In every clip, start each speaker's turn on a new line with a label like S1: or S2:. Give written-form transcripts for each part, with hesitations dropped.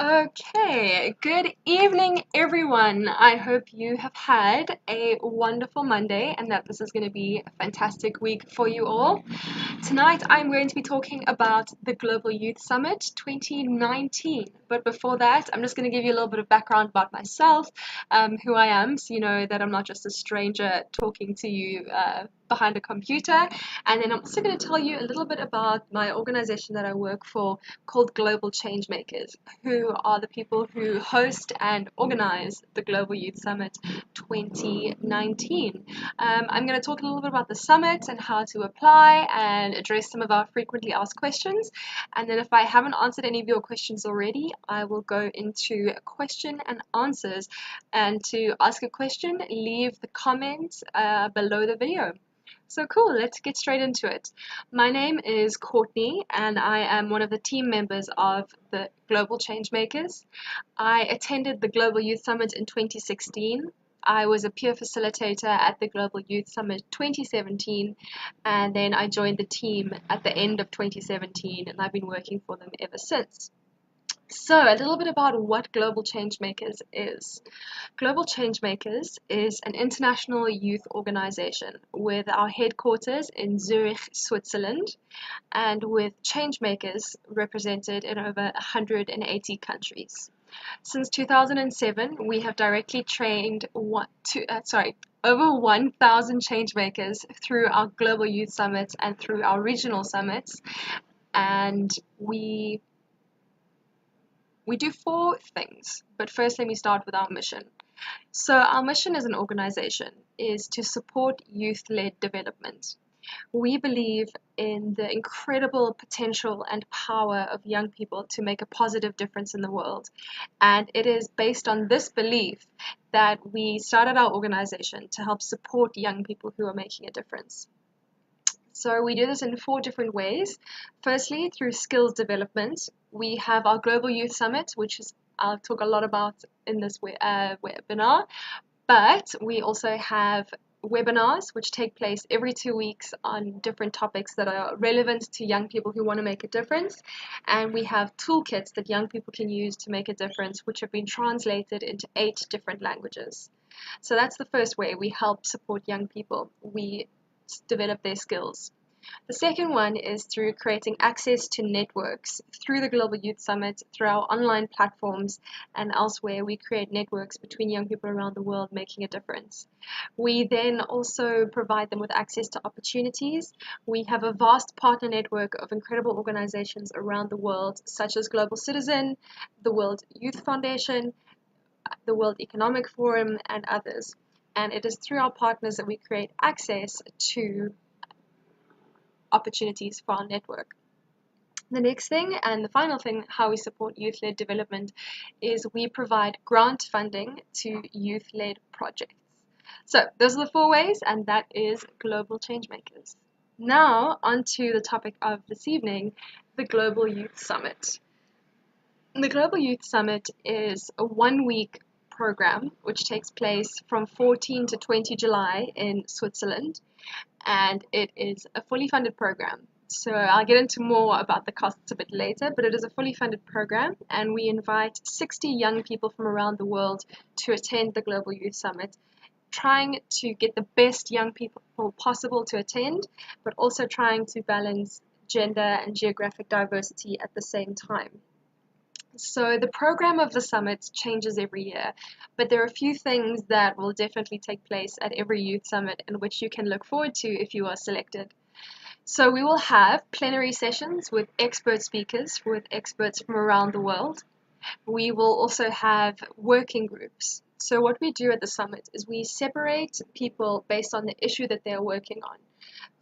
S1: Okay, good evening, everyone. I hope you have had a wonderful Monday and that this is going to be a fantastic week for you all. Tonight, I'm going to be talking about the Global Youth Summit 2019. But before that, I'm just going to give you a little bit of background about myself, who I am, so you know that I'm not just a stranger talking to you behind a computer. And then I'm also going to tell you a little bit about my organization that I work for called Global Changemakers, who are the people who host and organize the Global Youth Summit 2019. I'm going to talk a little bit about the summit and how to apply and address some of our frequently asked questions. And then if I haven't answered any of your questions already, I will go into question and answers. And to ask a question, leave the comment below the video. So cool, let's get straight into it. My name is Courtney and I am one of the team members of the Global Changemakers. I attended the Global Youth Summit in 2016. I was a peer facilitator at the Global Youth Summit 2017, and then I joined the team at the end of 2017, and I've been working for them ever since. So, a little bit about what Global Changemakers is. Global Changemakers is an international youth organization with our headquarters in Zurich, Switzerland, and with changemakers represented in over 180 countries. Since 2007, we have directly trained over 1,000 changemakers through our Global Youth Summits and through our regional summits, and we do four things, but first let me start with our mission. So our mission as an organization is to support youth-led development. We believe in the incredible potential and power of young people to make a positive difference in the world. And it is based on this belief that we started our organization to help support young people who are making a difference. So we do this in four different ways. Firstly, through skills development. We have our Global Youth Summit, which I'll talk a lot about in this webinar, but we also have webinars which take place every 2 weeks on different topics that are relevant to young people who want to make a difference. And we have toolkits that young people can use to make a difference, which have been translated into 8 different languages. So that's the first way we help support young people. We develop their skills. The second one is through creating access to networks through the Global Youth Summit, through our online platforms and elsewhere. We create networks between young people around the world making a difference. We then also provide them with access to opportunities. We have a vast partner network of incredible organizations around the world, such as Global Citizen, the World Youth Foundation, the World Economic Forum, and others. And it is through our partners that we create access to opportunities for our network. The next thing and the final thing, how we support youth-led development, is we provide grant funding to youth-led projects. So those are the 4 ways, and that is Global Changemakers. Now onto the topic of this evening, the Global Youth Summit. The Global Youth Summit is a 1-week program which takes place from 14 to 20 July in Switzerland, and it is a fully funded program. So I'll get into more about the costs a bit later, but it is a fully funded program, and we invite 60 young people from around the world to attend the Global Youth Summit, trying to get the best young people possible to attend, but also trying to balance gender and geographic diversity at the same time. So the program of the summit changes every year, but there are a few things that will definitely take place at every youth summit and which you can look forward to if you are selected. So we will have plenary sessions with expert speakers, with experts from around the world. We will also have working groups. So what we do at the summit is we separate people based on the issue that they're working on.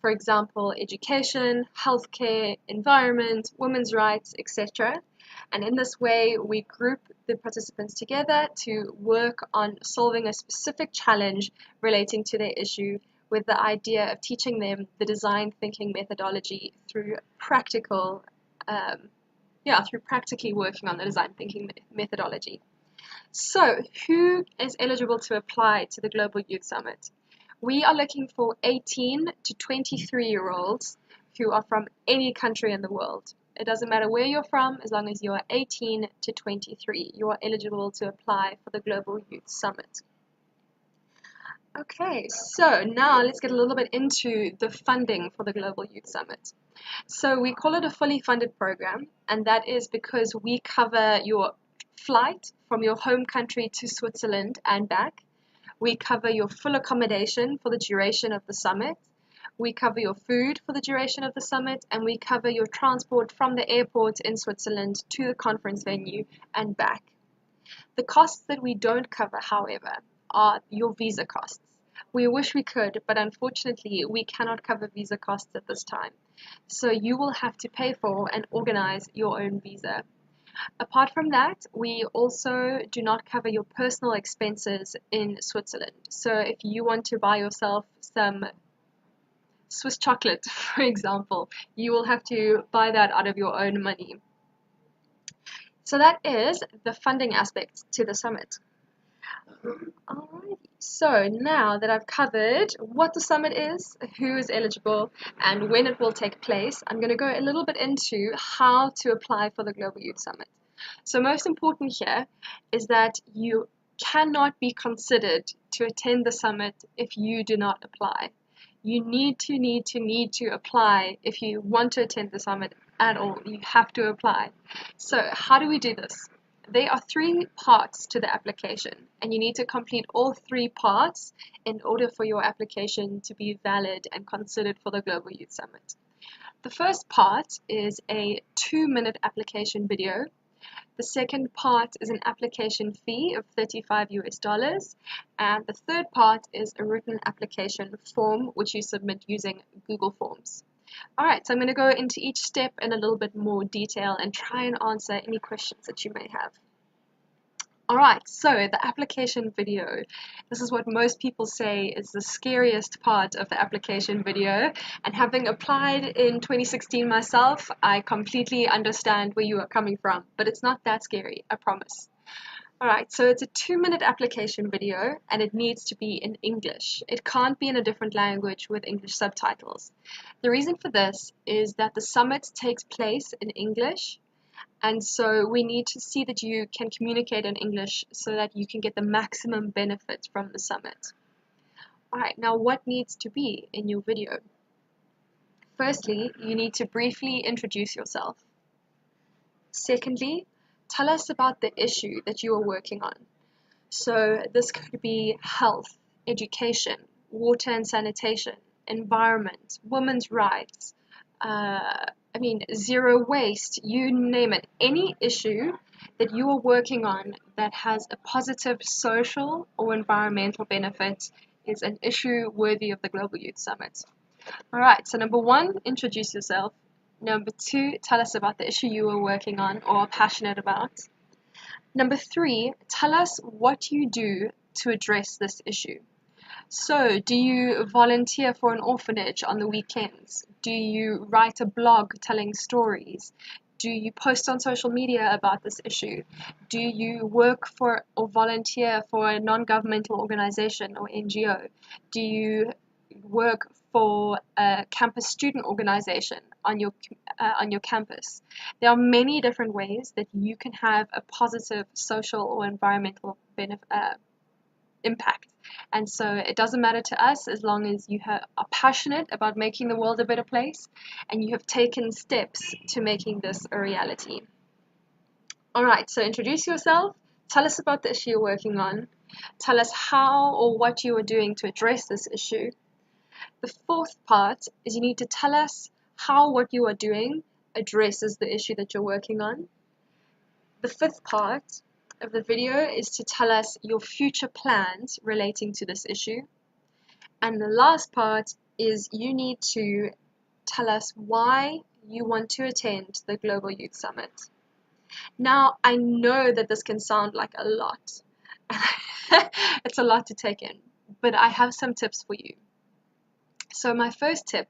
S1: For example, education, healthcare, environment, women's rights, etc. And in this way, we group the participants together to work on solving a specific challenge relating to their issue, with the idea of teaching them the design thinking methodology through practically working on the design thinking methodology. So, who is eligible to apply to the Global Youth Summit? We are looking for 18 to 23-year-olds who are from any country in the world. It doesn't matter where you're from, as long as you're 18 to 23, you are eligible to apply for the Global Youth Summit. Okay, so now let's get a little bit into the funding for the Global Youth Summit. So we call it a fully funded program, and that is because we cover your flight from your home country to Switzerland and back. We cover your full accommodation for the duration of the summit. We cover your food for the duration of the summit, and we cover your transport from the airport in Switzerland to the conference venue and back. The costs that we don't cover, however, are your visa costs. We wish we could, but unfortunately we cannot cover visa costs at this time. So you will have to pay for and organize your own visa. Apart from that, we also do not cover your personal expenses in Switzerland. So if you want to buy yourself some Swiss chocolate, for example, you will have to buy that out of your own money. So that is the funding aspect to the summit. Alrighty, so now that I've covered what the summit is, who is eligible, and when it will take place, I'm going to go a little bit into how to apply for the Global Youth Summit. So most important here is that you cannot be considered to attend the summit if you do not apply. You need to apply if you want to attend the summit at all. You have to apply. So how do we do this? There are 3 parts to the application, and you need to complete all 3 parts in order for your application to be valid and considered for the Global Youth Summit. The first part is a 2-minute application video. The second part is an application fee of $35 and the third part is a written application form which you submit using Google Forms. Alright, so I'm going to go into each step in a little bit more detail and try and answer any questions that you may have. Alright, so the application video. This is what most people say is the scariest part of the application video, and having applied in 2016 myself, I completely understand where you are coming from, but it's not that scary, I promise. Alright, so it's a 2-minute application video and it needs to be in English. It can't be in a different language with English subtitles. The reason for this is that the summit takes place in English, and so we need to see that you can communicate in English so that you can get the maximum benefit from the summit. Alright, now what needs to be in your video? Firstly, you need to briefly introduce yourself. Secondly, tell us about the issue that you are working on. So this could be health, education, water and sanitation, environment, women's rights, zero waste, you name it. Any issue that you are working on that has a positive social or environmental benefit is an issue worthy of the Global Youth Summit. Alright, so number 1, introduce yourself. Number 2, tell us about the issue you are working on or are passionate about. Number 3, tell us what you do to address this issue. So, do you volunteer for an orphanage on the weekends? Do you write a blog telling stories? Do you post on social media about this issue? Do you work for or volunteer for a non-governmental organization or NGO? Do you work for a campus student organization on your campus? There are many different ways that you can have a positive social or environmental impact. And so it doesn't matter to us as long as you are passionate about making the world a better place and you have taken steps to making this a reality. Alright, so introduce yourself, tell us about the issue you're working on, tell us how or what you are doing to address this issue. The 4th part is you need to tell us how what you are doing addresses the issue that you're working on. The 5th part of the video is to tell us your future plans relating to this issue. And the last part is you need to tell us why you want to attend the Global Youth Summit. Now, I know that this can sound like a lot. It's a lot to take in, but I have some tips for you. So my first tip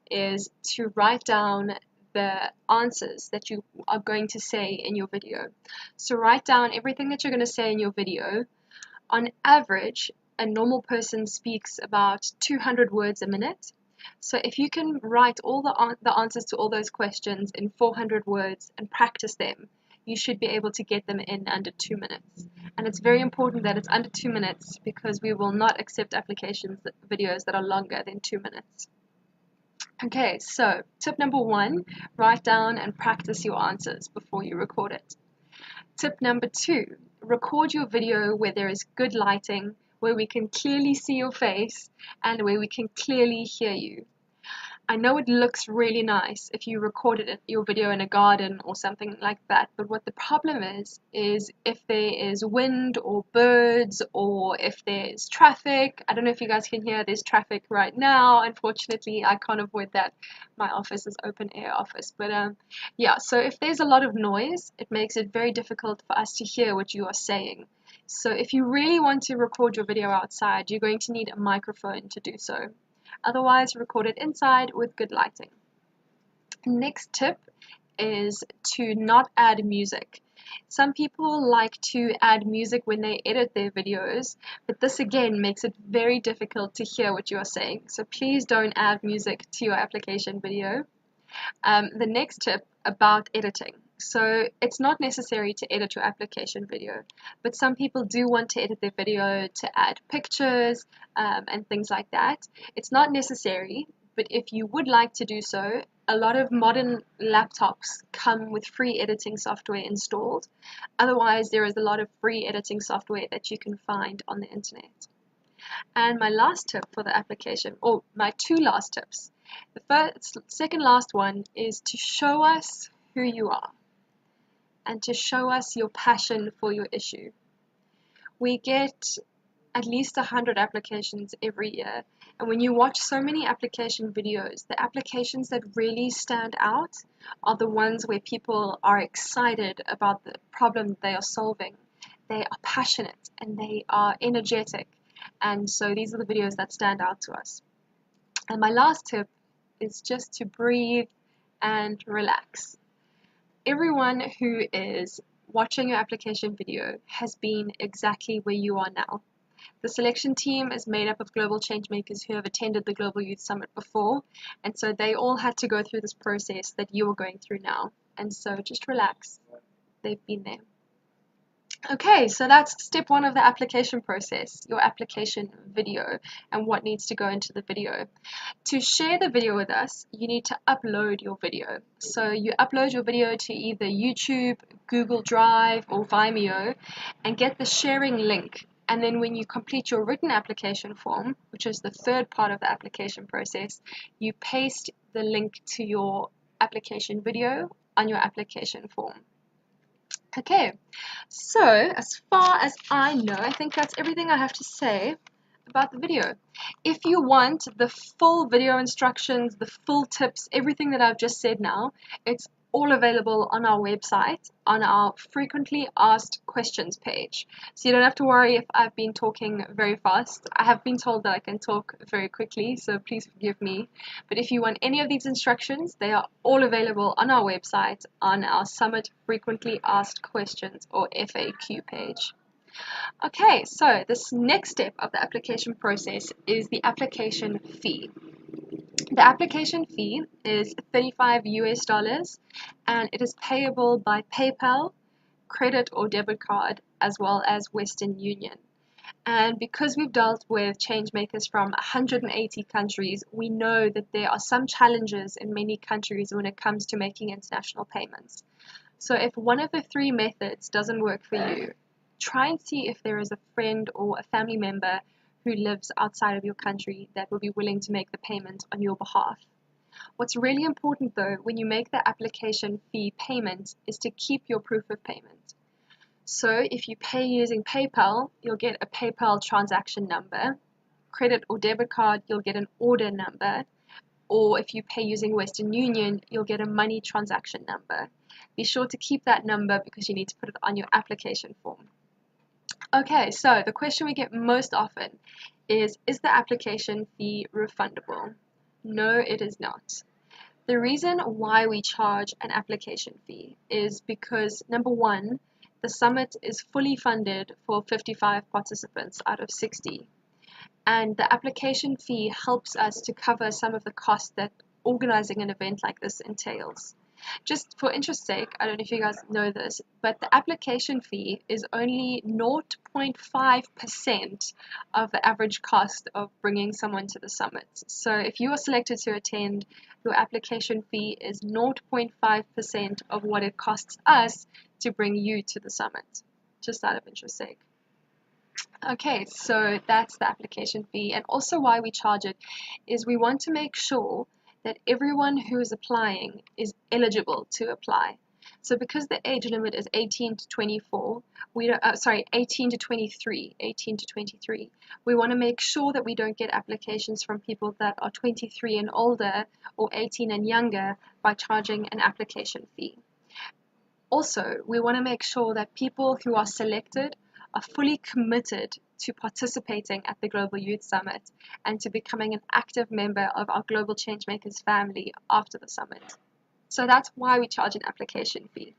S1: is to write down the answers that you are going to say in your video. So write down everything that you're going to say in your video. On average, a normal person speaks about 200 words a minute. So if you can write all the answers to all those questions in 400 words and practice them, you should be able to get them in under 2 minutes. And it's very important that it's under 2 minutes because we will not accept videos that are longer than 2 minutes. Okay, so tip number 1, write down and practice your answers before you record it. Tip number 2, record your video where there is good lighting, where we can clearly see your face, and where we can clearly hear you. I know it looks really nice if you recorded your video in a garden or something like that, but what the problem is if there is wind or birds or if there's traffic. I don't know if you guys can hear, there's traffic right now. Unfortunately, I can't avoid that. My office is open air office, but yeah, so if there's a lot of noise, it makes it very difficult for us to hear what you are saying. So if you really want to record your video outside, you're going to need a microphone to do so. Otherwise, record it inside with good lighting. Next tip is to not add music. Some people like to add music when they edit their videos, but this again makes it very difficult to hear what you are saying. So please don't add music to your application video. The next tip about editing. So it's not necessary to edit your application video, but some people do want to edit their video to add pictures and things like that. It's not necessary, but if you would like to do so, a lot of modern laptops come with free editing software installed. Otherwise, there is a lot of free editing software that you can find on the internet. And my last tip for the application, or my 2 last tips. The second last one is to show us who you are and to show us your passion for your issue. We get at least 100 applications every year, and when you watch so many application videos, the applications that really stand out are the ones where people are excited about the problem they are solving. They are passionate and they are energetic, and so these are the videos that stand out to us. And my last tip is just to breathe and relax. Everyone who is watching your application video has been exactly where you are now. The selection team is made up of global changemakers who have attended the Global Youth Summit before, and so they all had to go through this process that you are going through now. And so just relax. They've been there. Okay, so that's step 1 of the application process, your application video and what needs to go into the video. To share the video with us, you need to upload your video. So you upload your video to either YouTube, Google Drive, or Vimeo and get the sharing link. And then when you complete your written application form, which is the 3rd part of the application process, you paste the link to your application video on your application form. Okay, so as far as I know, I think that's everything I have to say about the video. If you want the full video instructions, the full tips, everything that I've just said now, it's all available on our website on our frequently asked questions page. So you don't have to worry if I've been talking very fast. I have been told that I can talk very quickly, so please forgive me. But if you want any of these instructions, they are all available on our website on our Summit Frequently Asked Questions or FAQ page. Okay, so this next step of the application process is the application fee. The application fee is $35 and it is payable by PayPal, credit or debit card, as well as Western Union. And because we've dealt with changemakers from 180 countries, we know that there are some challenges in many countries when it comes to making international payments. So if one of the 3 methods doesn't work for you, try and see if there is a friend or a family member who lives outside of your country that will be willing to make the payment on your behalf. What's really important though, when you make the application fee payment, is to keep your proof of payment. So if you pay using PayPal, you'll get a PayPal transaction number. Credit or debit card, you'll get an order number. Or if you pay using Western Union, you'll get a money transaction number. Be sure to keep that number because you need to put it on your application form. Okay, so the question we get most often is the application fee refundable? No, it is not. The reason why we charge an application fee is because, number 1, the summit is fully funded for 55 participants out of 60. and the application fee helps us to cover some of the costs that organizing an event like this entails. Just for interest's sake, I don't know if you guys know this, but the application fee is only 0.5% of the average cost of bringing someone to the summit. So if you are selected to attend, your application fee is 0.5% of what it costs us to bring you to the summit, just out of interest's sake. Okay, so that's the application fee, and also why we charge it is we want to make sure that everyone who is applying is eligible to apply. So because the age limit is 18 to 24, 18 to 23, we want to make sure that we don't get applications from people that are 23 and older or 18 and younger by charging an application fee. Also, we want to make sure that people who are selected are fully committed to participating at the Global Youth Summit and to becoming an active member of our Global Changemakers family after the summit. So that's why we charge an application fee.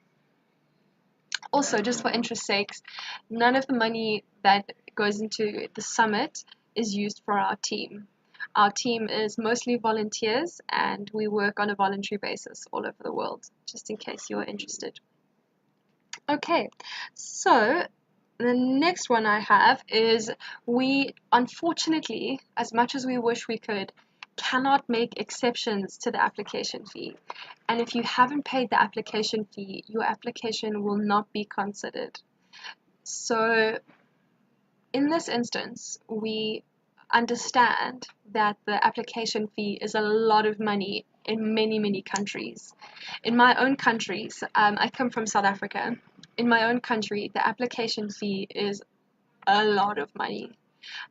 S1: Also, just for interest's sakes, none of the money that goes into the summit is used for our team. Our team is mostly volunteers and we work on a voluntary basis all over the world, just in case you're interested. Okay, so the next one I have is we, unfortunately, as much as we wish we could, cannot make exceptions to the application fee. And if you haven't paid the application fee, your application will not be considered. So in this instance, we understand that the application fee is a lot of money in many, many countries. In my own countries, I come from South Africa. In my own country, the application fee is a lot of money.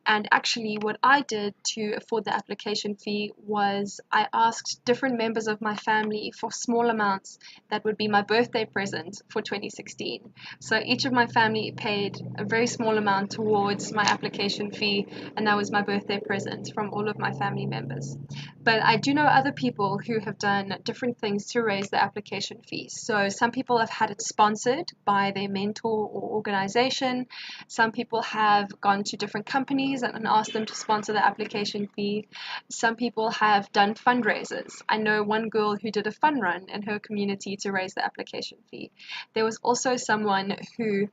S1: And actually what I did to afford the application fee was I asked different members of my family for small amounts that would be my birthday present for 2016. So each of my family paid a very small amount towards my application fee, and that was my birthday present from all of my family members. But I do know other people who have done different things to raise the application fee. So some people have had it sponsored by their mentor or organization. Some people have gone to different companies and asked them to sponsor the application fee. Some people have done fundraisers. I know one girl who did a fun run in her community to raise the application fee. There was also someone who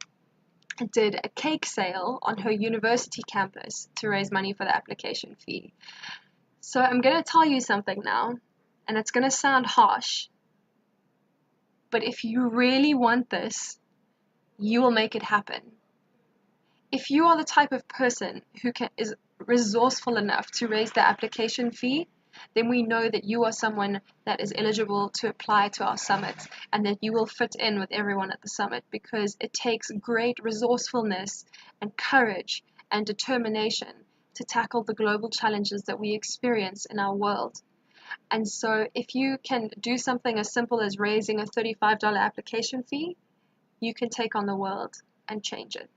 S1: did a cake sale on her university campus to raise money for the application fee. So I'm going to tell you something now, and it's going to sound harsh, but if you really want this, you will make it happen. If you are the type of person who is resourceful enough to raise the application fee, then we know that you are someone that is eligible to apply to our summit and that you will fit in with everyone at the summit, because it takes great resourcefulness and courage and determination to tackle the global challenges that we experience in our world. And so if you can do something as simple as raising a $35 application fee, you can take on the world and change it.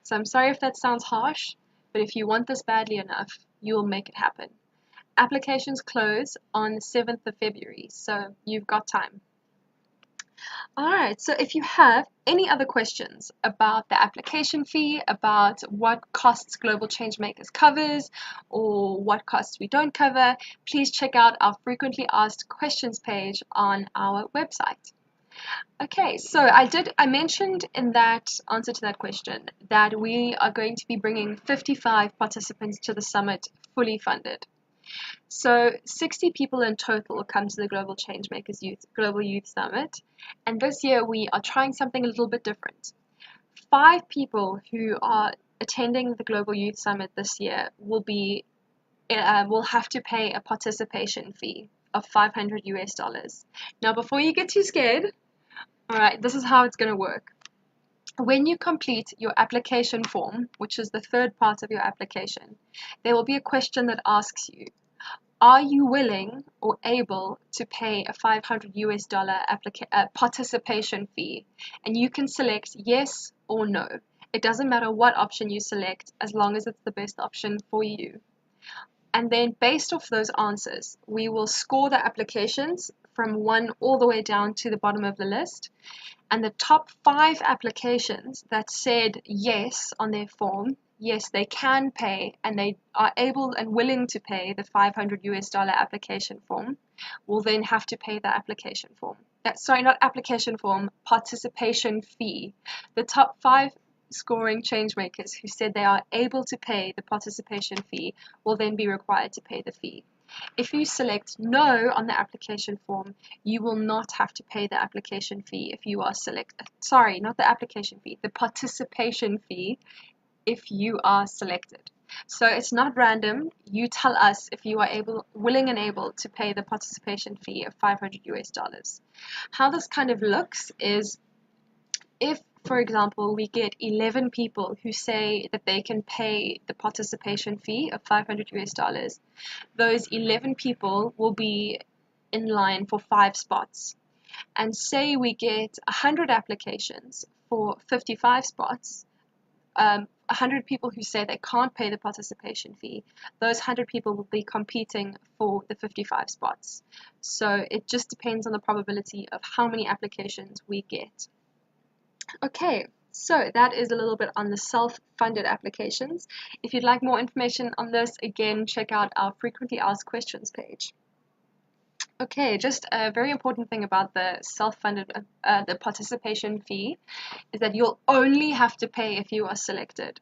S1: So I'm sorry if that sounds harsh, but if you want this badly enough, you will make it happen. Applications close on 7th of February, so you've got time. Alright, so if you have any other questions about the application fee, about what costs Global Changemakers covers, or what costs we don't cover, please check out our frequently asked questions page on our website. Okay, so I mentioned in that answer to that question that we are going to be bringing 55 participants to the summit fully funded. So 60 people in total come to the Global Changemakers Global Youth Summit, and this year we are trying something a little bit different. 5 people who are attending the Global Youth Summit this year will have to pay a participation fee of $500 US. Now, before you get too scared, alright, this is how it's going to work. When you complete your application form, which is the third part of your application, there will be a question that asks you, are you willing or able to pay a $500 US participation fee? And you can select yes or no. It doesn't matter what option you select as long as it's the best option for you. And then based off those answers, we will score the applications from 1 all the way down to the bottom of the list. And the top 5 applications that said yes on their form yes, they can pay and they are able and willing to pay the $500 application form, will then have to pay the application form. Sorry, not application form, participation fee. The top 5 scoring changemakers who said they are able to pay the participation fee will then be required to pay the fee. If you select no on the application form, you will not have to pay the application fee if you are sorry, not the application fee, the participation fee if you are selected. So it's not random. You tell us if you are willing and able to pay the participation fee of $500. How this kind of looks is if, for example, we get 11 people who say that they can pay the participation fee of $500, those 11 people will be in line for 5 spots. And say we get 100 applications for 55 spots, 100 people who say they can't pay the participation fee, those 100 people will be competing for the 55 spots. So it just depends on the probability of how many applications we get. Okay, so that is a little bit on the self-funded applications. If you'd like more information on this, again, check out our frequently asked questions page. Okay, just a very important thing about the self-funded, the participation fee is that you'll only have to pay if you are selected.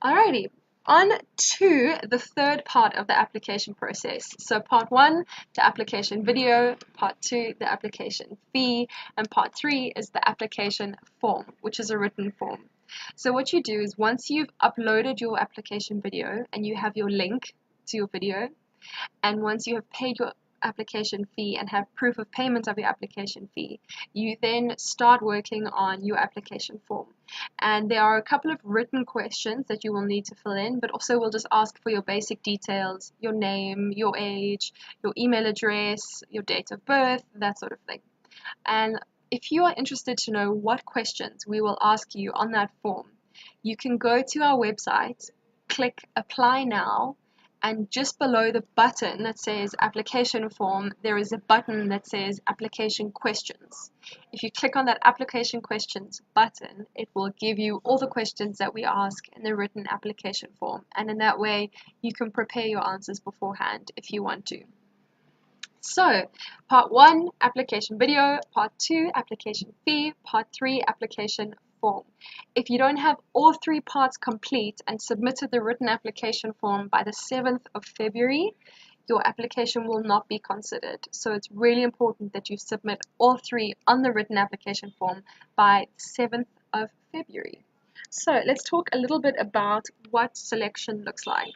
S1: Alrighty, on to the third part of the application process. So part 1, the application video, part 2, the application fee, and part 3 is the application form, which is a written form. So what you do is once you've uploaded your application video and you have your link to your video, and once you have paid your application fee and have proof of payment of your application fee, you then start working on your application form. And there are a couple of written questions that you will need to fill in, but also we'll just ask for your basic details, your name, your age, your email address, your date of birth, that sort of thing. And if you are interested to know what questions we will ask you on that form, you can go to our website, click Apply Now, and just below the button that says application form, there is a button that says application questions. If you click on that application questions button, it will give you all the questions that we ask in the written application form. And in that way, you can prepare your answers beforehand if you want to. So, part 1, application video, part 2, application fee, part 3, application form. If you don't have all 3 parts complete and submitted the written application form by the 7th of February, your application will not be considered. So it's really important that you submit all 3 on the written application form by the 7th of February. So let's talk a little bit about what selection looks like.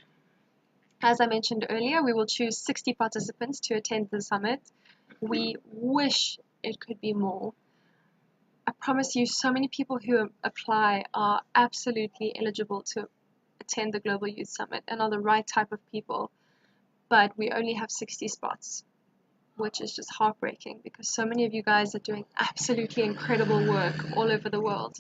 S1: As I mentioned earlier, we will choose 60 participants to attend the summit. We wish it could be more. I promise you, so many people who apply are absolutely eligible to attend the Global Youth Summit and are the right type of people, but we only have 60 spots, which is just heartbreaking because so many of you guys are doing absolutely incredible work all over the world.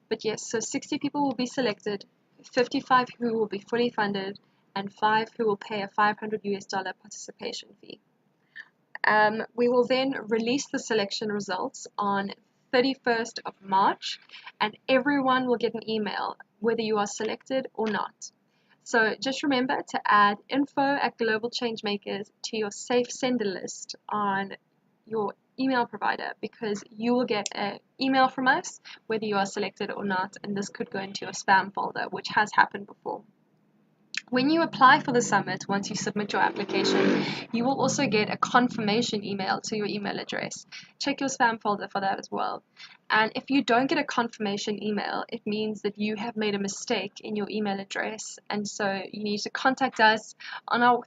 S1: But yes, so 60 people will be selected, 55 who will be fully funded, and 5 who will pay a $500 participation fee. We will then release the selection results on 31st of March, and everyone will get an email whether you are selected or not. So just remember to add info@Global Changemakers to your safe sender list on your email provider, because you will get an email from us whether you are selected or not, and this could go into your spam folder, which has happened before. When you apply for the summit, once you submit your application, you will also get a confirmation email to your email address. Check your spam folder for that as well. And if you don't get a confirmation email, it means that you have made a mistake in your email address, and so you need to contact us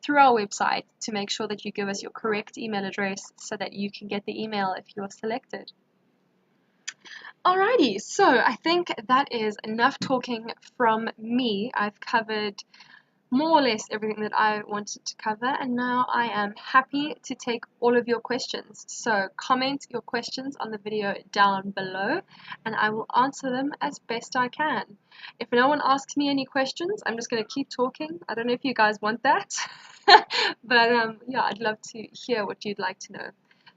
S1: through our website to make sure that you give us your correct email address so that you can get the email if you are selected. Alrighty, so I think that is enough talking from me. I've covered more or less everything that I wanted to cover, and now I am happy to take all of your questions. So comment your questions on the video down below and I will answer them as best I can. If no one asks me any questions, I'm just going to keep talking. I don't know if you guys want that, but yeah, I'd love to hear what you'd like to know.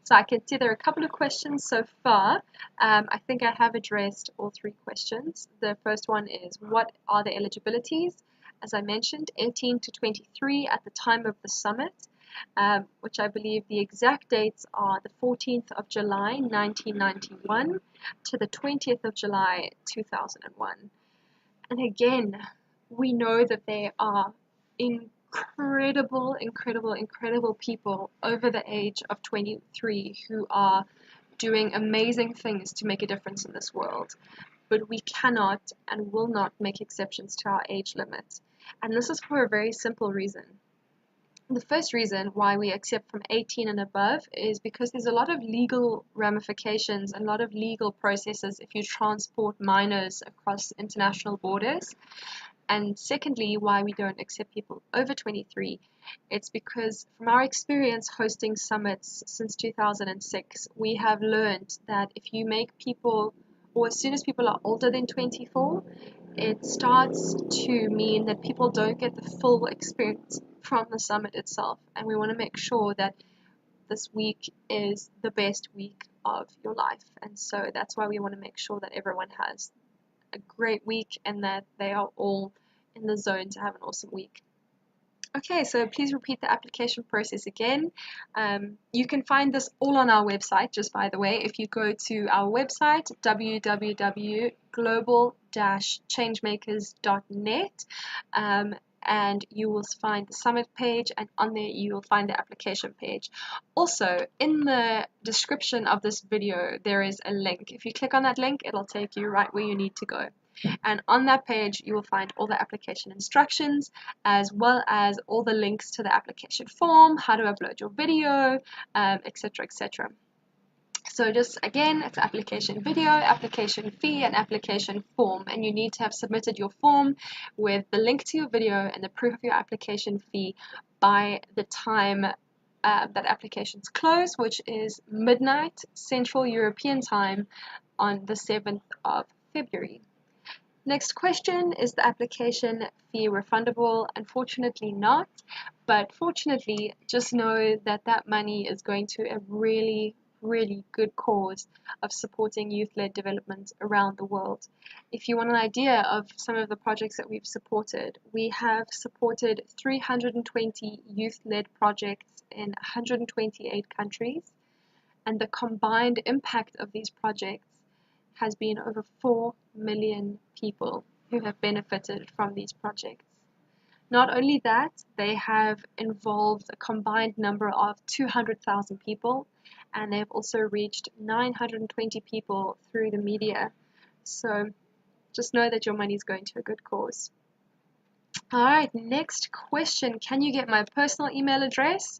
S1: So I can see there are a couple of questions so far. I think I have addressed all three questions. The first one is, what are the eligibilities? As I mentioned, 18 to 23 at the time of the summit, which I believe the exact dates are the 14th of July 1991 to the 20th of July 2001. And again, we know that there are incredible people over the age of 23 who are doing amazing things to make a difference in this world. But we cannot and will not make exceptions to our age limit. And this is for a very simple reason. The first reason why we accept from 18 and above is because there's a lot of legal ramifications and a lot of legal processes if you transport minors across international borders. And secondly, why we don't accept people over 23, it's because from our experience hosting summits since 2006, we have learned that if you make people, or as soon as people are older than 24, it starts to mean that people don't get the full experience from the summit itself. And we want to make sure that this week is the best week of your life. And so that's why we want to make sure that everyone has a great week and that they are all in the zone to have an awesome week. Okay, so please repeat the application process again. You can find this all on our website, just by the way. If you go to our website, www.global-changemakers.net, and you will find the summit page, and on there you will find the application page. Also, in the description of this video, there is a link. If you click on that link, it'll take you right where you need to go. And on that page, you will find all the application instructions, as well as all the links to the application form, how to upload your video, etc., etc. So just again, it's application video, application fee, and application form. And you need to have submitted your form with the link to your video and the proof of your application fee by the time that applications close, which is midnight Central European Time on the 7th of February. Next question, is the application fee refundable? Unfortunately not, but fortunately just know that that money is going to a really good cause of supporting youth-led development around the world. If you want an idea of some of the projects that we've supported, we have supported 320 youth-led projects in 128 countries, and the combined impact of these projects has been over 4 million people who have benefited from these projects. Not only that, they have involved a combined number of 200,000 people, and they've also reached 920 people through the media. So just know that your money is going to a good cause. Alright, next question. Can you get my personal email address?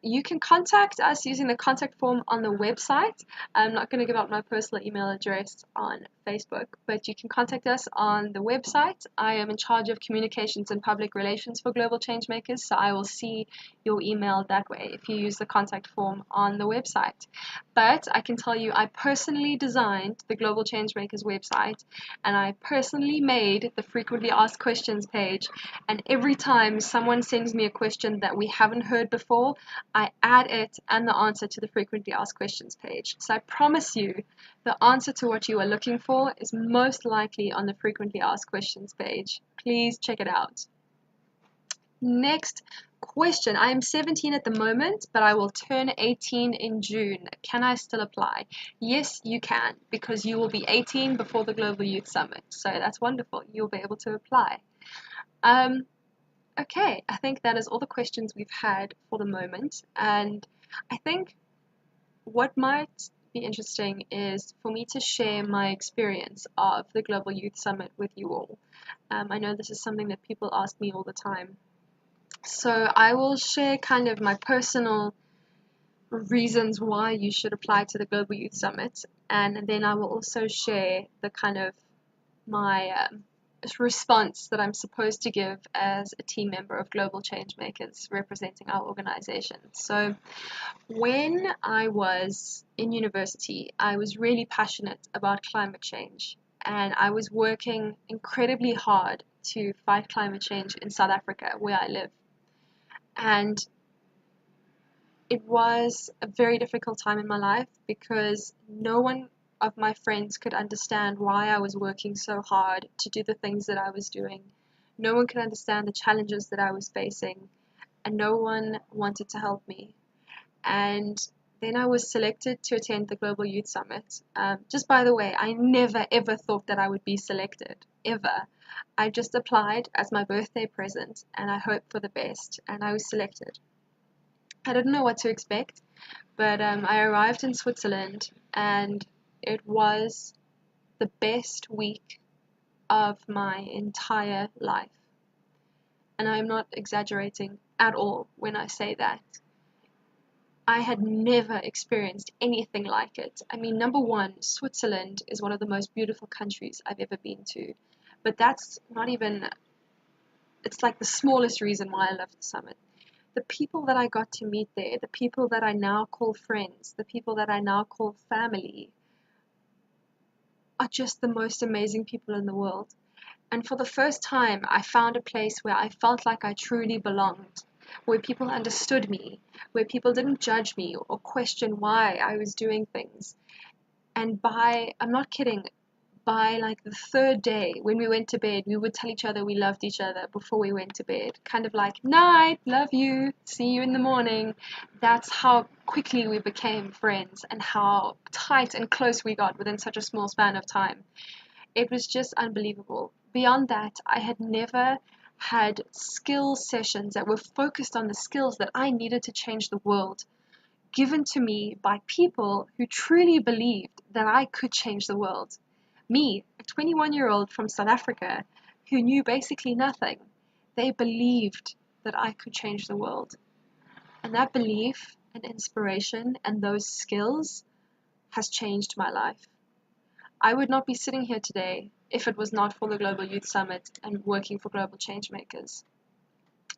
S1: You can contact us using the contact form on the website. I'm not going to give out my personal email address on Facebook, but you can contact us on the website. I am in charge of communications and public relations for Global Changemakers, so I will see your email that way if you use the contact form on the website. But I can tell you, I personally designed the Global Changemakers website, and I personally made the frequently asked questions page, and every time someone sends me a question that we haven't heard before, I add it and the answer to the frequently asked questions page. So I promise you, the answer to what you are looking for is most likely on the frequently asked questions page. Please check it out. Next question. I am 17 at the moment, but I will turn 18 in June. Can I still apply? Yes, you can, because you will be 18 before the Global Youth Summit. So that's wonderful. You'll be able to apply. Okay, I think that is all the questions we've had for the moment. And I think what might be interesting is for me to share my experience of the Global Youth Summit with you all. I know this is something that people ask me all the time. So I will share kind of my personal reasons why you should apply to the Global Youth Summit, and then I will also share the kind of my response that I'm supposed to give as a team member of Global Changemakers representing our organization. So when I was in university, I was really passionate about climate change, and I was working incredibly hard to fight climate change in South Africa, where I live. And it was a very difficult time in my life because no one of my friends could understand why I was working so hard to do the things that I was doing. No one could understand the challenges that I was facing, and no one wanted to help me. And then I was selected to attend the Global Youth Summit. Just by the way, I never ever thought that I would be selected, ever. I just applied as my birthday present and I hoped for the best, and I was selected. I didn't know what to expect, but I arrived in Switzerland and it was the best week of my entire life. And I'm not exaggerating at all when I say that. I had never experienced anything like it. I mean, number one, Switzerland is one of the most beautiful countries I've ever been to. But that's not even, it's like the smallest reason why I love the summit. The people that I got to meet there, the people that I now call friends, the people that I now call family, are just the most amazing people in the world. And for the first time, I found a place where I felt like I truly belonged, where people understood me, where people didn't judge me or question why I was doing things. And I'm not kidding, by like the third day when we went to bed, we would tell each other we loved each other before we went to bed. Kind of like, night, love you, see you in the morning. That's how quickly we became friends and how tight and close we got within such a small span of time. It was just unbelievable. Beyond that, I had never had skill sessions that were focused on the skills that I needed to change the world, given to me by people who truly believed that I could change the world. Me, a 21-year-old from South Africa who knew basically nothing, they believed that I could change the world. And that belief and inspiration and those skills has changed my life. I would not be sitting here today if it was not for the Global Youth Summit and working for Global Changemakers.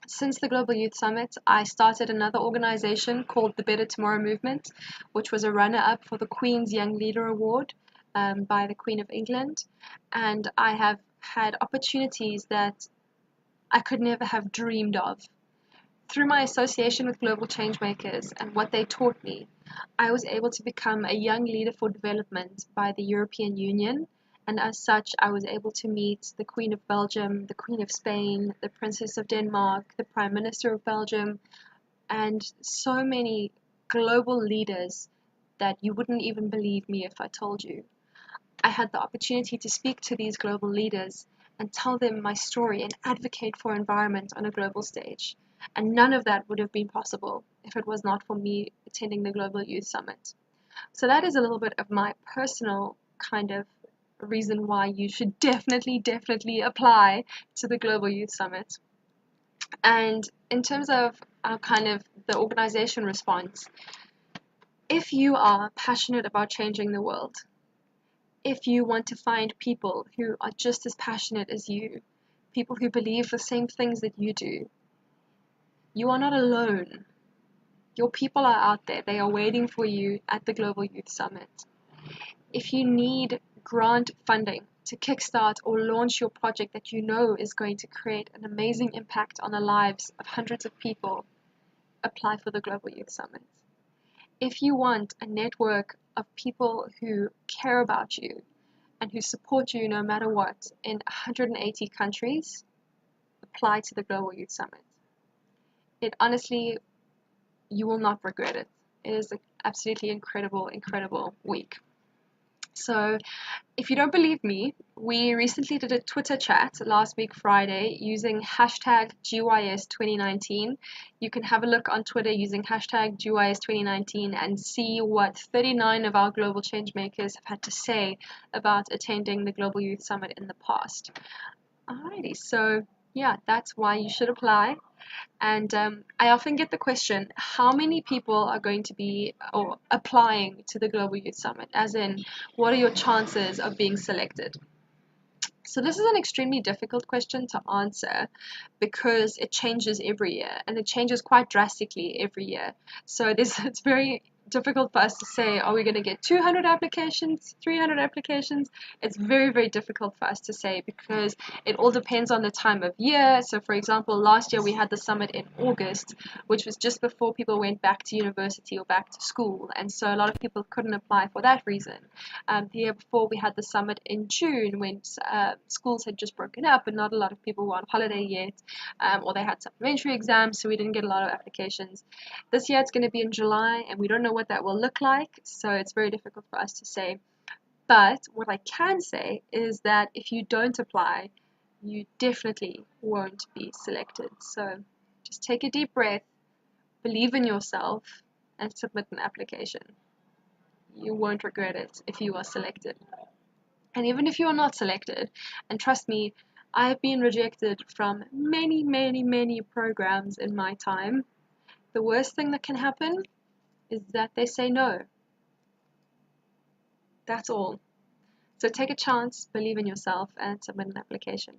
S1: Since the Global Youth Summit, I started another organization called the Better Tomorrow Movement, which was a runner-up for the Queen's Young Leader Award by the Queen of England. And I have had opportunities that I could never have dreamed of. Through my association with Global Changemakers and what they taught me, I was able to become a young leader for development by the European Union, and as such I was able to meet the Queen of Belgium, the Queen of Spain, the Princess of Denmark, the Prime Minister of Belgium, and so many global leaders that you wouldn't even believe me if I told you. I had the opportunity to speak to these global leaders and tell them my story and advocate for environment on a global stage. And none of that would have been possible if it was not for me attending the Global Youth Summit. So that is a little bit of my personal kind of reason why you should definitely apply to the Global Youth Summit. And in terms of kind of the organization response, if you are passionate about changing the world, if you want to find people who are just as passionate as you, people who believe the same things that you do, you are not alone. Your people are out there. They are waiting for you at the Global Youth Summit. If you need grant funding to kickstart or launch your project that you know is going to create an amazing impact on the lives of hundreds of people, apply for the Global Youth Summit. If you want a network of people who care about you and who support you no matter what in 180 countries, apply to the Global Youth Summit. It honestly, you will not regret it. It is an absolutely incredible week. So if you don't believe me, we recently did a Twitter chat last week Friday using hashtag GYS 2019. You can have a look on Twitter using hashtag GYS 2019 and see what 39 of our global change makers have had to say about attending the Global Youth Summit in the past. Alrighty, so yeah, that's why you should apply. And I often get the question, how many people are going to be applying to the Global Youth Summit? As in, what are your chances of being selected? So this is an extremely difficult question to answer because it changes every year and it changes quite drastically every year. So it's very difficult for us to say, are we going to get 200 applications, 300 applications? It's very, very difficult for us to say because it all depends on the time of year. So for example, last year we had the summit in August, which was just before people went back to university or back to school. And so a lot of people couldn't apply for that reason. The year before we had the summit in June when schools had just broken up and not a lot of people were on holiday yet, or they had supplementary exams, so we didn't get a lot of applications. This year it's going to be in July and we don't know what that will look like, so it's very difficult for us to say. But what I can say is that if you don't apply, you definitely won't be selected. So just take a deep breath, believe in yourself, and submit an application. You won't regret it if you are selected. And even if you are not selected, and trust me, I have been rejected from many, many, many programs in my time, the worst thing that can happen is that they say no. That's all. So take a chance, believe in yourself, and submit an application.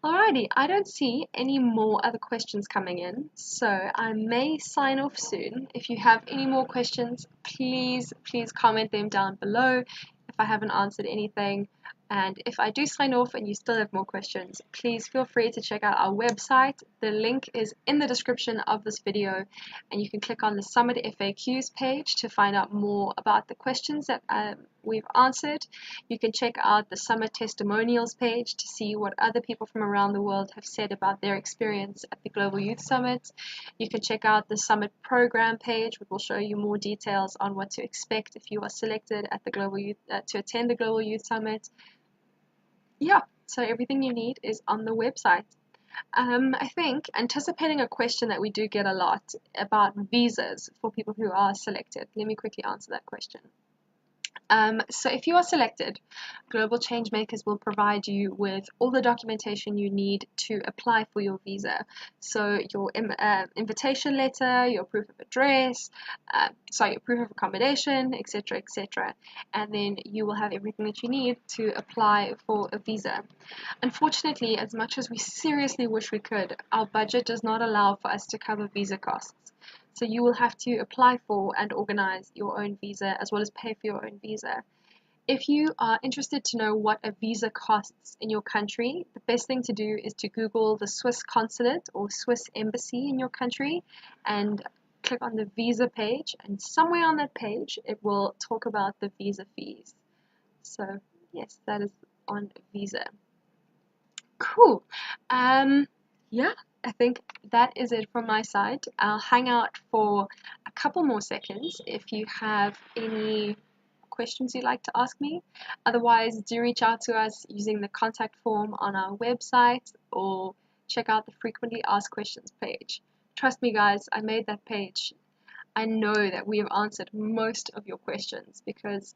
S1: Alrighty, I don't see any more other questions coming in, so I may sign off soon. If you have any more questions, please comment them down below if I haven't answered anything. And if I do sign off and you still have more questions, please feel free to check out our website. The link is in the description of this video, and you can click on the Summit FAQs page to find out more about the questions that we've answered. You can check out the Summit Testimonials page to see what other people from around the world have said about their experience at the Global Youth Summit. You can check out the Summit Program page, which will show you more details on what to expect if you are selected at the Global Youth to attend the Global Youth Summit. Yeah, so everything you need is on the website. I think, anticipating a question that we do get a lot about visas for people who are selected. Let me quickly answer that question. So if you are selected, Global Changemakers will provide you with all the documentation you need to apply for your visa. So your invitation letter, your proof of address, your proof of accommodation, etc., etc. And then you will have everything that you need to apply for a visa. Unfortunately, as much as we seriously wish we could, our budget does not allow for us to cover visa costs. So you will have to apply for and organize your own visa as well as pay for your own visa. If you are interested to know what a visa costs in your country, the best thing to do is to Google the Swiss consulate or Swiss embassy in your country and click on the visa page, and somewhere on that page it will talk about the visa fees. So yes, that is on visa. Cool. Yeah, I think that is it from my side. I'll hang out for a couple more seconds if you have any questions you'd like to ask me. Otherwise, do reach out to us using the contact form on our website or check out the frequently asked questions page. Trust me guys, I made that page. I know that we have answered most of your questions because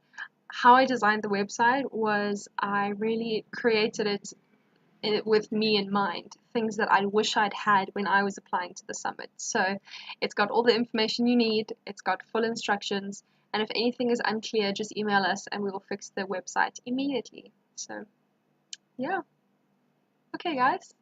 S1: how I designed the website was I really created it with me in mind, things that I wish I'd had when I was applying to the summit. So it's got all the information you need, it's got full instructions, and if anything is unclear, just email us and we will fix the website immediately. So yeah. Okay guys,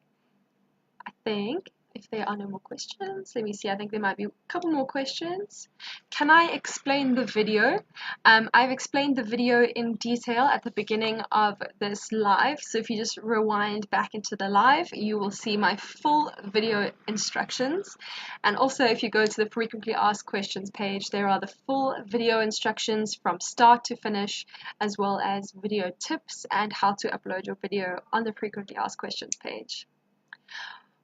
S1: I think if there are no more questions, let me see, I think there might be a couple more questions. Can I explain the video? I've explained the video in detail at the beginning of this live, so if you just rewind back into the live, you will see my full video instructions. And also if you go to the frequently asked questions page, there are the full video instructions from start to finish, as well as video tips and how to upload your video on the frequently asked questions page.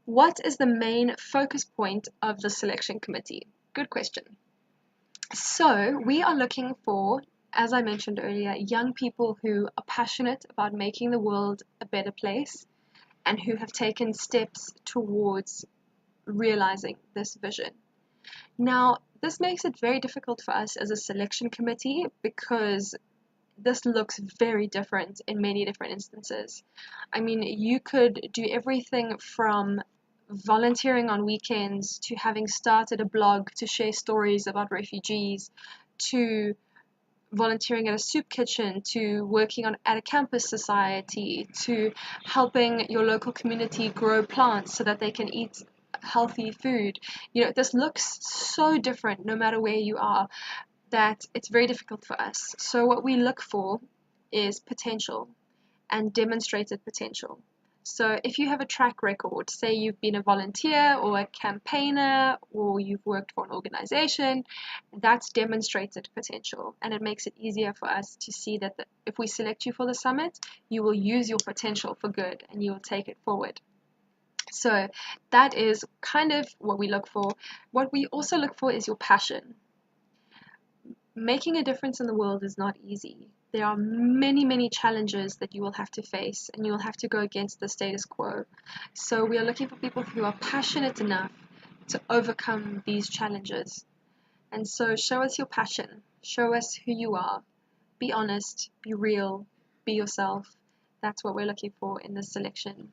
S1: What is the main focus point of the selection committee? Good question. So we are looking for, as I mentioned earlier, young people who are passionate about making the world a better place and who have taken steps towards realizing this vision. Now, this makes it very difficult for us as a selection committee because this looks very different in many different instances. I mean, you could do everything from volunteering on weekends to having started a blog to share stories about refugees, to volunteering at a soup kitchen, to working at a campus society, to helping your local community grow plants so that they can eat healthy food. This looks so different no matter where you are that it's very difficult for us. So what we look for is potential and demonstrated potential. So if you have a track record, say you've been a volunteer or a campaigner or you've worked for an organization, that's demonstrated potential, and it makes it easier for us to see that if we select you for the summit, you will use your potential for good and you will take it forward. So that is kind of what we look for. What we also look for is your passion. Making a difference in the world is not easy. There are many, many challenges that you will have to face, and you will have to go against the status quo. So we are looking for people who are passionate enough to overcome these challenges. And so show us your passion. Show us who you are. Be honest, be real, be yourself. That's what we're looking for in the selection.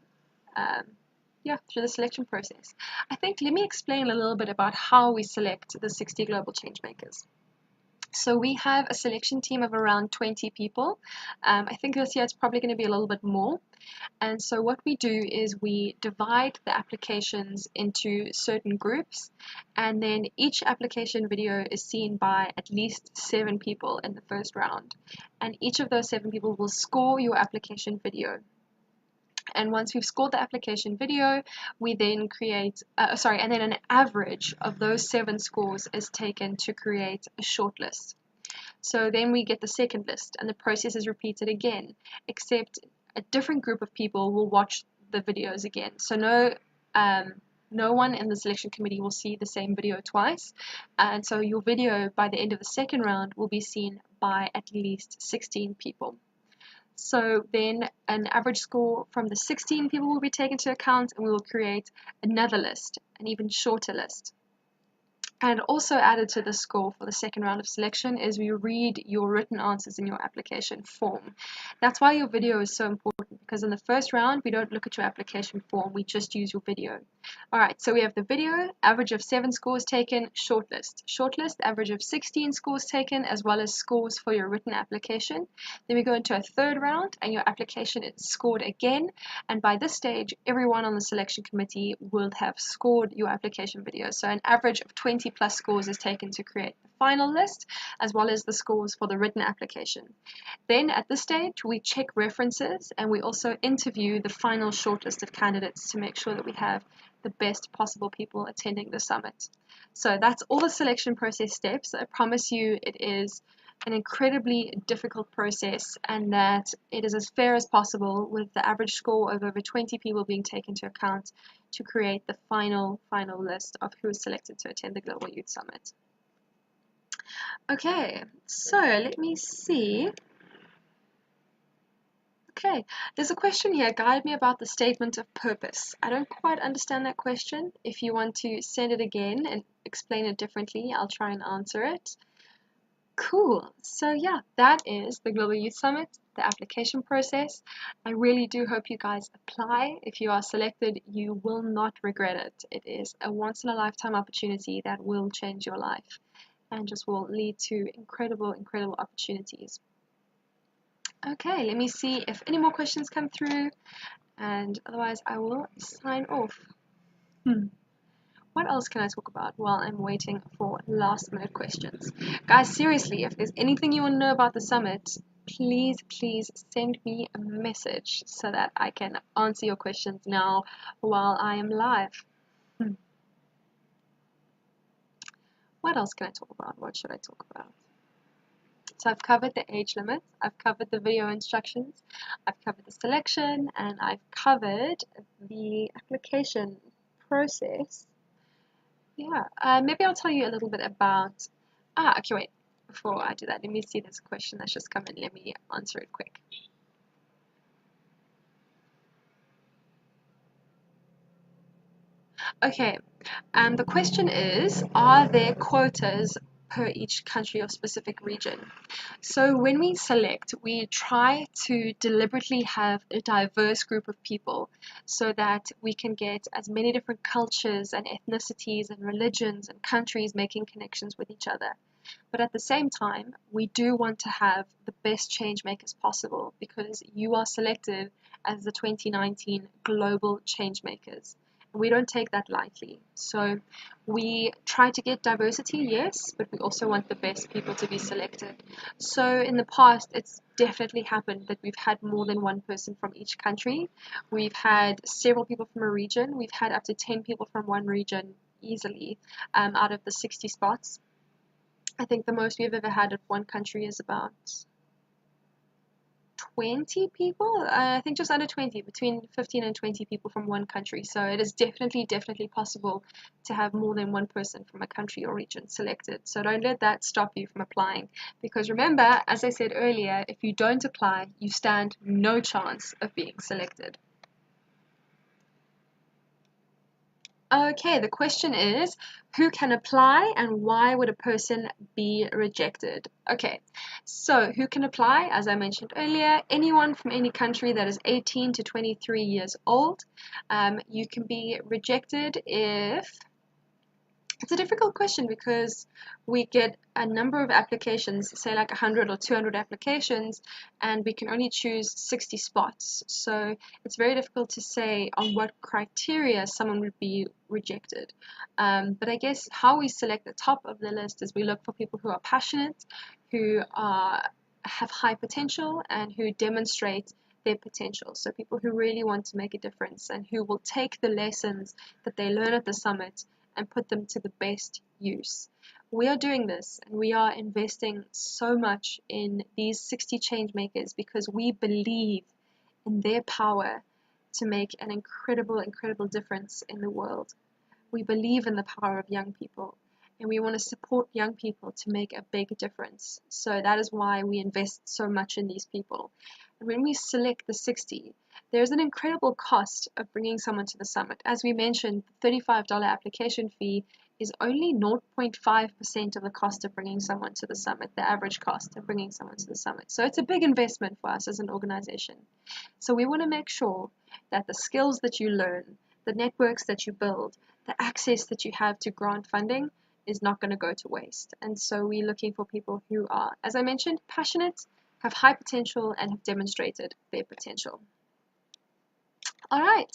S1: Through the selection process. I think let me explain a little bit about how we select the 60 global changemakers. So we have a selection team of around 20 people. I think this year it's probably going to be a little bit more. And so what we do is we divide the applications into certain groups, and then each application video is seen by at least 7 people in the first round. And each of those 7 people will score your application video. And once we've scored the application video, we then create, and then an average of those 7 scores is taken to create a shortlist. So then we get the second list, and the process is repeated again, except a different group of people will watch the videos again. So no one in the selection committee will see the same video twice. And so your video by the end of the second round will be seen by at least 16 people. So then an average score from the 16 people will be taken into account, and we will create another list, an even shorter list. And also added to the score for the second round of selection is we read your written answers in your application form. That's why your video is so important, because in the first round we don't look at your application form, we just use your video. Alright, so we have the video, average of 7 scores taken, shortlist. Shortlist, average of 16 scores taken, as well as scores for your written application. Then we go into a third round, and your application is scored again, and by this stage everyone on the selection committee will have scored your application video. So an average of 20 plus scores is taken to create the final list, as well as the scores for the written application. Then at this stage we check references, and we also interview the final shortlist of candidates to make sure that we have the best possible people attending the summit. So that's all the selection process steps. I promise you it is an incredibly difficult process, and that it is as fair as possible, with the average score of over 20 people being taken into account to create the final list of who is selected to attend the Global Youth Summit. Okay, so let me see. Okay, there's a question here, guide me about the statement of purpose. I don't quite understand that question. If you want to send it again and explain it differently, I'll try and answer it. Cool. So yeah, that is the Global Youth Summit, the application process. I really do hope you guys apply. If you are selected, you will not regret it. It is a once-in-a-lifetime opportunity that will change your life and just will lead to incredible opportunities. Okay, let me see if any more questions come through, and otherwise I will sign off. What else can I talk about while I'm waiting for last minute questions? Guys, seriously, if there's anything you want to know about the summit, please send me a message so that I can answer your questions now while I am live. What else can I talk about? What should I talk about? So I've covered the age limit, I've covered the video instructions, I've covered the selection, and I've covered the application process. Yeah, maybe I'll tell you a little bit about, okay, wait, before I do that, let me see this question that's just come in, let me answer it quick. Okay, the question is, are there quotas per each country or specific region? So when we select, we try to deliberately have a diverse group of people so that we can get as many different cultures and ethnicities and religions and countries making connections with each other. But at the same time, we do want to have the best change makers possible, because you are selected as the 2019 Global Changemakers. We don't take that lightly. So we try to get diversity, yes, but we also want the best people to be selected. So in the past, it's definitely happened that we've had more than one person from each country. We've had several people from a region. We've had up to 10 people from one region easily out of the 60 spots. I think the most we've ever had at one country is about 20 people. I think just under 20, between 15 and 20 people from one country. So it is definitely possible to have more than one person from a country or region selected. So don't let that stop you from applying, because remember, as I said earlier, if you don't apply, you stand no chance of being selected. Okay, the question is, who can apply and why would a person be rejected? Okay, so who can apply? As I mentioned earlier, anyone from any country that is 18 to 23 years old. You can be rejected if... It's a difficult question because we get a number of applications, say like 100 or 200 applications, and we can only choose 60 spots. So it's very difficult to say on what criteria someone would be rejected. But I guess how we select the top of the list is we look for people who are passionate, who have high potential, and who demonstrate their potential. So people who really want to make a difference and who will take the lessons that they learn at the summit and put them to the best use. We are doing this and we are investing so much in these 60 change makers because we believe in their power to make an incredible difference in the world. We believe in the power of young people and we want to support young people to make a big difference. So that is why we invest so much in these people. And when we select the 60, there's an incredible cost of bringing someone to the summit. As we mentioned, the $35 application fee is only 0.5% of the cost of bringing someone to the summit, the average cost of bringing someone to the summit. So it's a big investment for us as an organization. So we want to make sure that the skills that you learn, the networks that you build, the access that you have to grant funding is not going to go to waste. And so we're looking for people who are, as I mentioned, passionate, have high potential, and have demonstrated their potential. All right,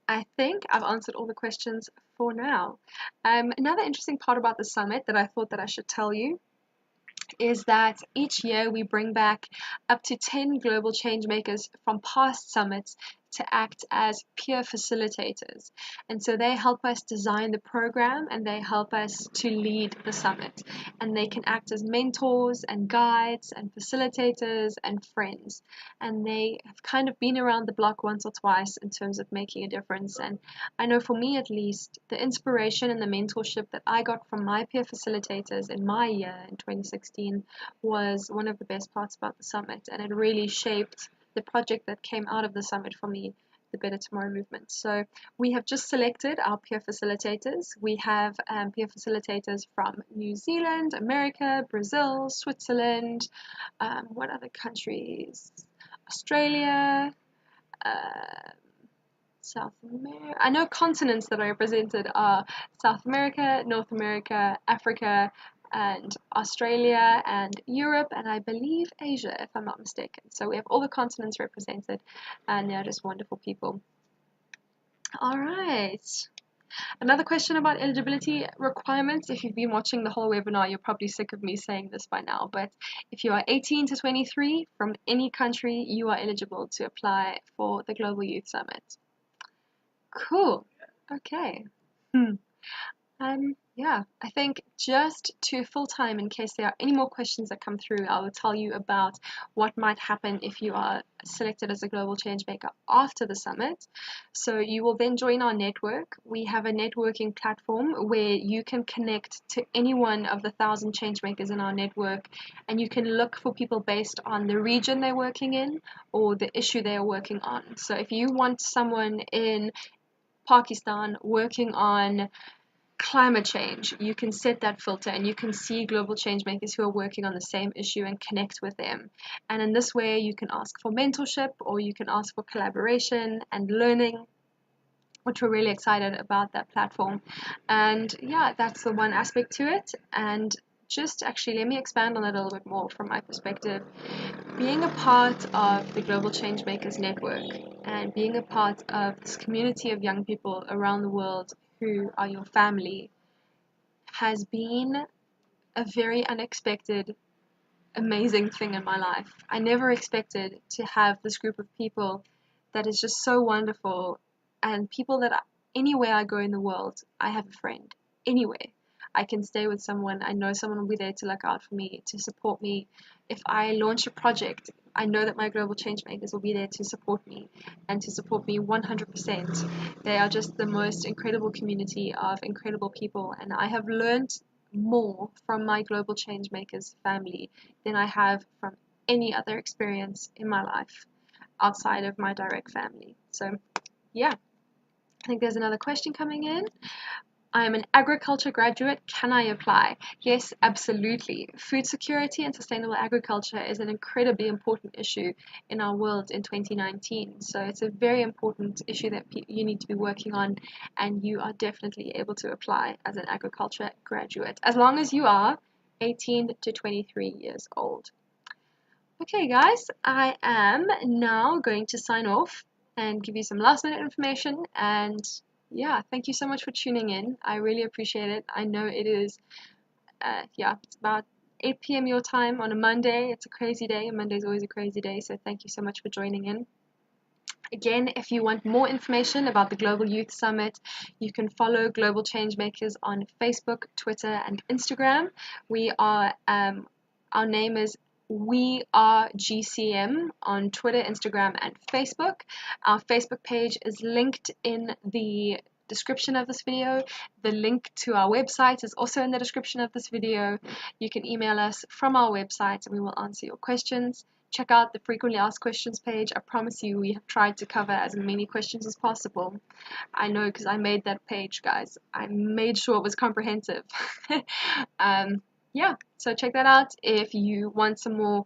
S1: I think I've answered all the questions for now. Another interesting part about the summit that I thought that I should tell you is that each year we bring back up to 10 global change makers from past summits to act as peer facilitators. And so they help us design the program and they help us to lead the summit. And they can act as mentors and guides and facilitators and friends. And they have kind of been around the block once or twice in terms of making a difference. And I know for me at least, the inspiration and the mentorship that I got from my peer facilitators in my year in 2016 was one of the best parts about the summit. And it really shaped the project that came out of the summit for me, the Better Tomorrow movement. So we have just selected our peer facilitators. We have peer facilitators from New Zealand, America, Brazil, Switzerland, what other countries? Australia, South America. I know continents that are represented are South America, North America, Africa, and Australia and Europe, and I believe Asia, if I'm not mistaken. So we have all the continents represented, and they're just wonderful people. All right. Another question about eligibility requirements. If you've been watching the whole webinar, you're probably sick of me saying this by now, but if you are 18 to 23 from any country, you are eligible to apply for the Global Youth Summit. Cool. Okay. Yeah, I think just to full time, in case there are any more questions that come through, I will tell you about what might happen if you are selected as a global change maker after the summit. So you will then join our network. We have a networking platform where you can connect to any one of the 1,000 change makers in our network, and you can look for people based on the region they're working in or the issue they are working on. So if you want someone in Pakistan working on climate change, you can set that filter and you can see global change makers who are working on the same issue and connect with them. And in this way, you can ask for mentorship or you can ask for collaboration and learning, which we're really excited about that platform. And yeah, that's the one aspect to it. And just actually let me expand on it a little bit more from my perspective. Being a part of the Global Changemakers network and being a part of this community of young people around the world who are your family has been a very unexpected, amazing thing in my life. I never expected to have this group of people that is just so wonderful, and people that anywhere I go in the world, I have a friend. Anywhere. I can stay with someone. I know someone will be there to look out for me, to support me. If I launch a project, I know that my Global Changemakers will be there to support me and to support me 100%. They are just the most incredible community of incredible people, and I have learned more from my Global Changemakers family than I have from any other experience in my life outside of my direct family. So, yeah. I think there's another question coming in. I am an agriculture graduate. Can I apply? Yes, absolutely. Food security and sustainable agriculture is an incredibly important issue in our world in 2019. So it's a very important issue that you need to be working on, and you are definitely able to apply as an agriculture graduate, as long as you are 18 to 23 years old. Okay, guys, I am now going to sign off and give you some last minute information, and yeah, thank you so much for tuning in. I really appreciate it. I know it is, it's about 8 p.m. your time on a Monday. It's a crazy day. Monday is always a crazy day, so thank you so much for joining in. Again, if you want more information about the Global Youth Summit, you can follow Global Changemakers on Facebook, Twitter, and Instagram. We are, our name is We Are GCM on Twitter, Instagram, and Facebook. Our Facebook page is linked in the description of this video. The link to our website is also in the description of this video. You can email us from our website and we will answer your questions. Check out the frequently asked questions page. I promise you we have tried to cover as many questions as possible. I know, because I made that page, guys. I made sure it was comprehensive. Yeah, so check that out. If you want some more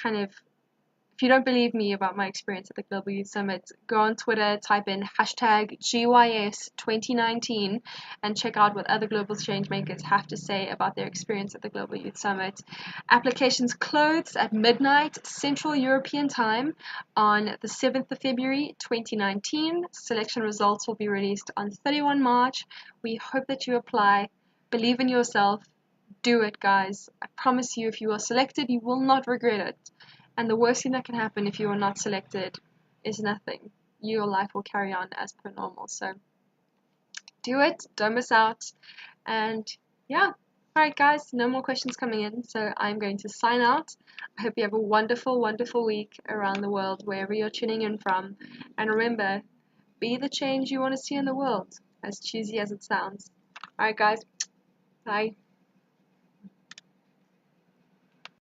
S1: if you don't believe me about my experience at the Global Youth Summit, go on Twitter, type in hashtag GYS 2019 and check out what other Global Changemakers have to say about their experience at the Global Youth Summit. Applications close at midnight Central European Time on the 7th of February 2019. Selection results will be released on 31 March. We hope that you apply. Believe in yourself. Do it, guys. I promise you, if you are selected, you will not regret it. And the worst thing that can happen if you are not selected is nothing. Your life will carry on as per normal. So do it. Don't miss out. And yeah. Alright, guys. No more questions coming in. So I'm going to sign out. I hope you have a wonderful, wonderful week around the world, wherever you're tuning in from. And remember, be the change you want to see in the world, as cheesy as it sounds. Alright, guys. Bye.